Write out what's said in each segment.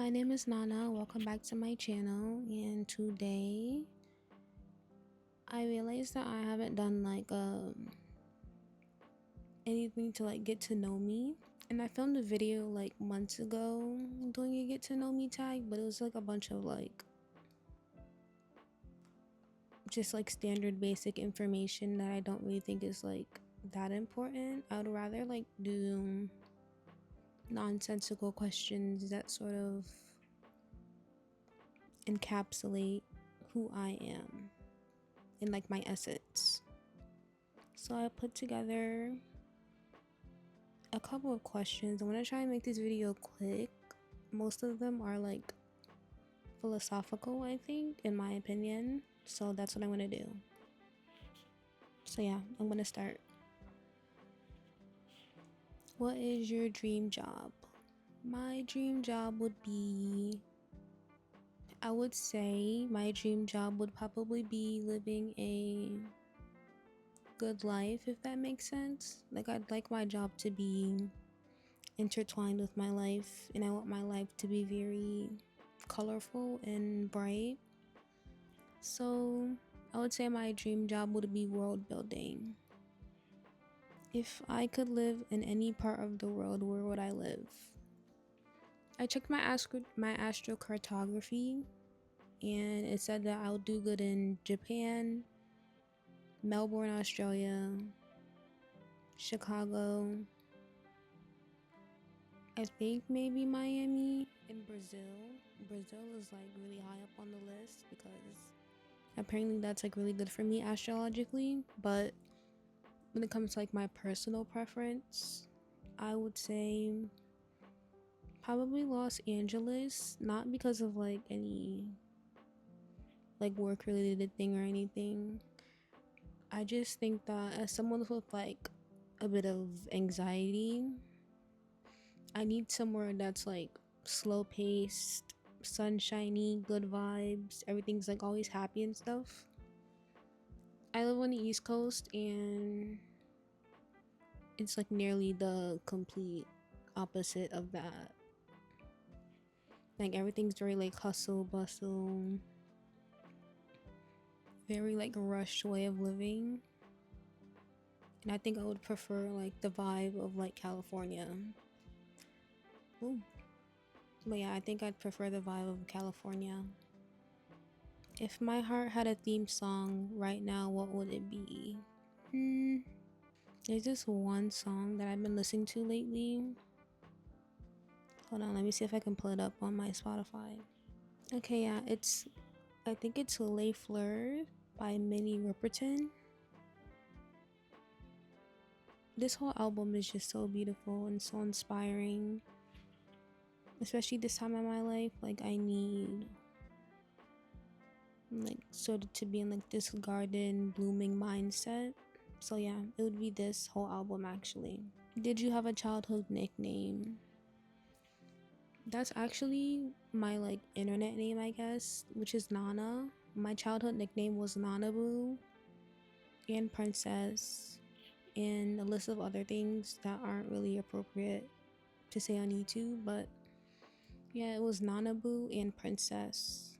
my name is Nana. Welcome back to my channel. And today I realized that I haven't done anything to get to know me. And I filmed a video months ago doing a get to know me tag, but it was a bunch of just standard basic information that I don't really think is that important. I would rather do nonsensical questions that sort of encapsulate who I am and my essence. So I put together a couple of questions. I'm gonna try and make this video quick. Most of them are philosophical, I think, in my opinion. So that's what I'm gonna do. So yeah, I'm gonna start. What is your dream job? My dream job would be, I would say my dream job would probably be living a good life, if that makes sense. I'd like my job to be intertwined with my life, and I want my life to be very colorful and bright. So I would say my dream job would be world building. If I could live in any part of the world, where would I live? I checked my astrocartography, and it said that I would do good in Japan, Melbourne, Australia, Chicago, I think maybe Miami, and Brazil. Brazil is really high up on the list because apparently that's really good for me astrologically. But when it comes to my personal preference, I would say probably Los Angeles, not because of any work related thing or anything. I just think that as someone with a bit of anxiety, I need somewhere that's slow paced, sunshiny, good vibes, everything's always happy and stuff. I live on the East Coast, and it's nearly the complete opposite of that. Everything's very hustle bustle, very rushed way of living. And I think I would prefer the vibe of California. Ooh. But yeah, I think I'd prefer the vibe of California. If my heart had a theme song right now, what would it be? There's this one song that I've been listening to lately. Hold on, let me see if I can pull it up on my Spotify. Okay, yeah, I think it's Les Fleurs by Minnie Riperton. This whole album is just so beautiful and so inspiring. Especially this time in my life, I need sort of to be in this garden blooming mindset. So yeah, it would be this whole album actually. Did you have a childhood nickname? That's actually my internet name, I guess, which is Nana. My childhood nickname was Nanaboo and Princess, and a list of other things that aren't really appropriate to say on YouTube, but yeah, it was Nanaboo and Princess.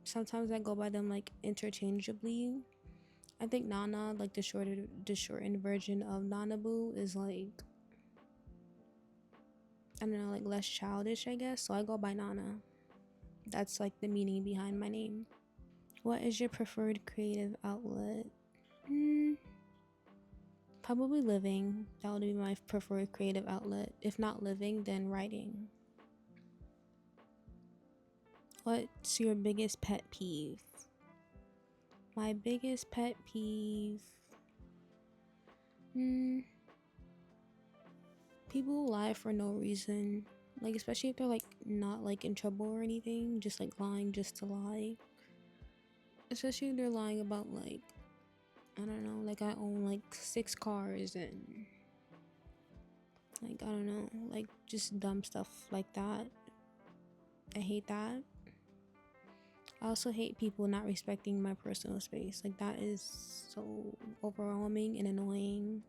Sometimes I go by them interchangeably. I think Nana, the shortened version of Nanaboo is I don't know, less childish, I guess. So I go by Nana. That's the meaning behind my name. What is your preferred creative outlet? Probably living. That would be my preferred creative outlet. If not living, then writing. What's your biggest pet peeve? My biggest pet peeve, people who lie for no reason. Especially if they're not in trouble or anything, just lying just to lie. Especially if they're lying about I don't know, I own 6 cars, and I don't know, just dumb stuff like that. I hate that. I also hate people not respecting my personal space. That is so overwhelming and annoying.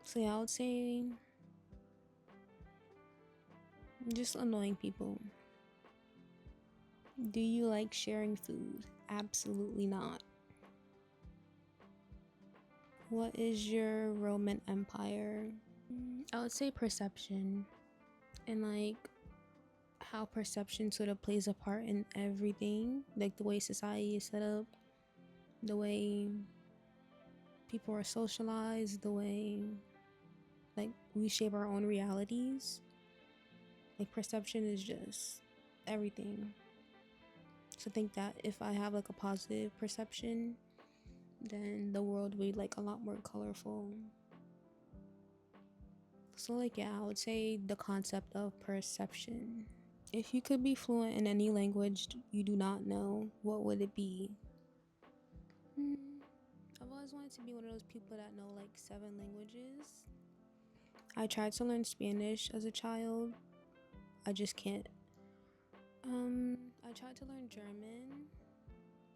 So yeah, I would say Just annoying people. Do you like sharing food? Absolutely not. What is your Roman Empire? I would say perception, and like how perception sort of plays a part in everything, like the way society is set up, the way people are socialized, the way like we shape our own realities. Like perception is just everything. So I think that if I have like a positive perception, then the world would be like a lot more colorful. So like yeah, I would say the concept of perception. If you could be fluent in any language you do not know, what would it be? Hmm. I've always wanted to be one of those people that know like 7 languages. I tried to learn Spanish as a child. I just can't. I tried to learn German.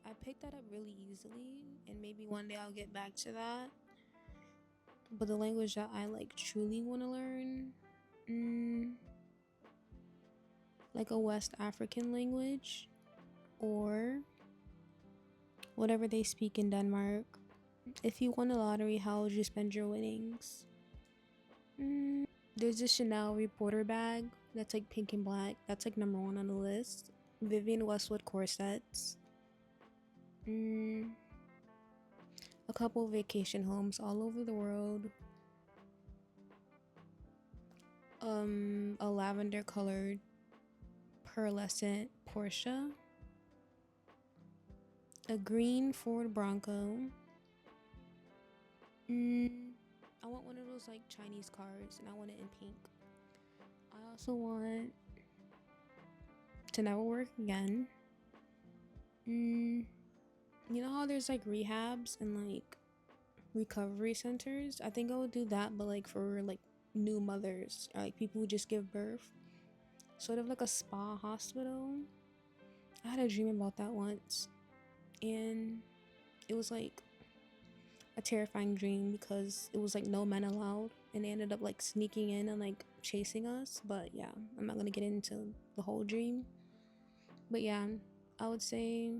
I picked that up really easily, and maybe one day I'll get back to that. But the language that I like truly want to learn, like a West African language, or whatever they speak in Denmark. If you won the lottery, how would you spend your winnings? There's a Chanel reporter bag that's like pink and black. That's like number 1 on the list. Vivienne Westwood corsets. A couple vacation homes all over the world. A lavender colored pearlescent Porsche. A green Ford Bronco. I want one of those like Chinese cars, and I want it in pink. I also want to never work again. You know how there's like rehabs and like recovery centers? I think I would do that, but like for like new mothers or like people who just give birth. Sort of like a spa hospital. I had a dream about that once, and it was like a terrifying dream because it was like no men allowed, and they ended up like sneaking in and like chasing us. But yeah, I'm not gonna get into the whole dream. But yeah, I would say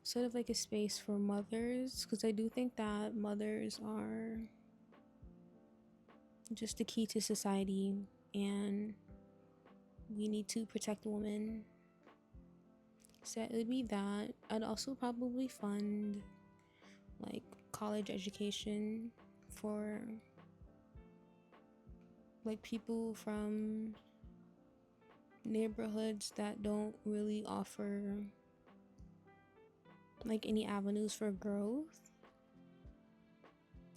sort of like a space for mothers, because I do think that mothers are just the key to society, and we need to protect women. So it would be that. I'd also probably fund like college education for like people from neighborhoods that don't really offer like any avenues for growth.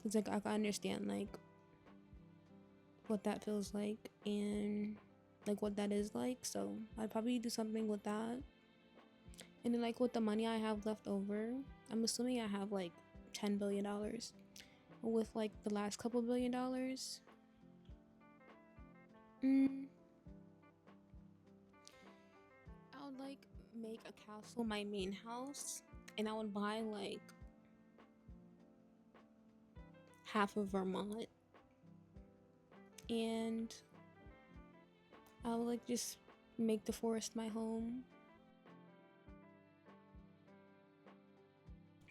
It's like I can understand like what that feels like and like what that is like, so I'd probably do something with that. And then like with the money I have left over, I'm assuming I have like $10 billion. With like the last couple $1 billion, I would like make a castle my main house, and I would buy like half of Vermont, and I would like just make the forest my home.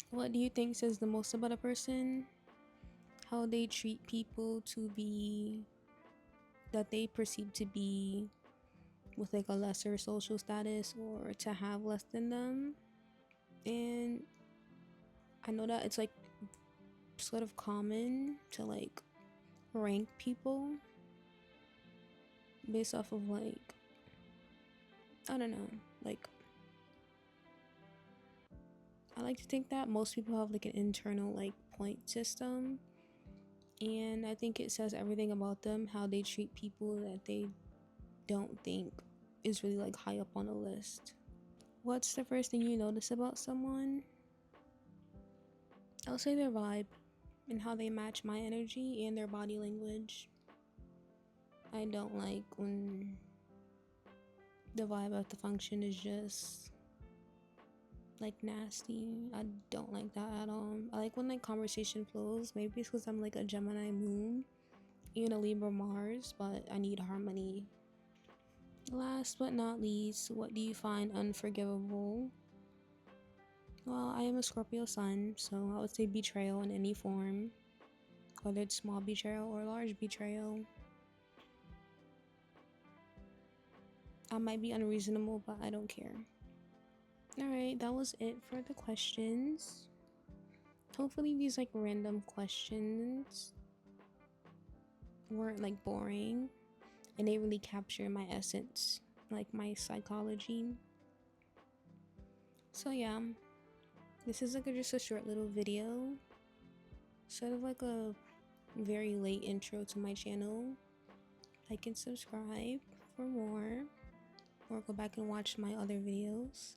What do you think says the most about a person? How they treat people to be that they perceive to be with like a lesser social status or to have less than them. And I know that it's like sort of common to like rank people based off of like, I don't know, like I like to think that most people have like an internal like point system, and I think it says everything about them how they treat people that they don't think is really like high up on the list. What's the first thing you notice about someone? I'll say their vibe and how they match my energy and their body language. I don't like when the vibe of the function is just like nasty. I don't like that at all. I like when like conversation flows. Maybe it's because I'm like a Gemini moon and a Libra Mars, but I need harmony. Last but not least, what do you find unforgivable? Well, I am a Scorpio sun, so I would say betrayal in any form, whether it's small betrayal or large betrayal. I might be unreasonable, but I don't care. Alright, that was it for the questions. Hopefully these like random questions weren't like boring and they really capture my essence, like my psychology. So yeah, this is like just a short little video, sort of like a very late intro to my channel. Like and subscribe for more, or go back and watch my other videos.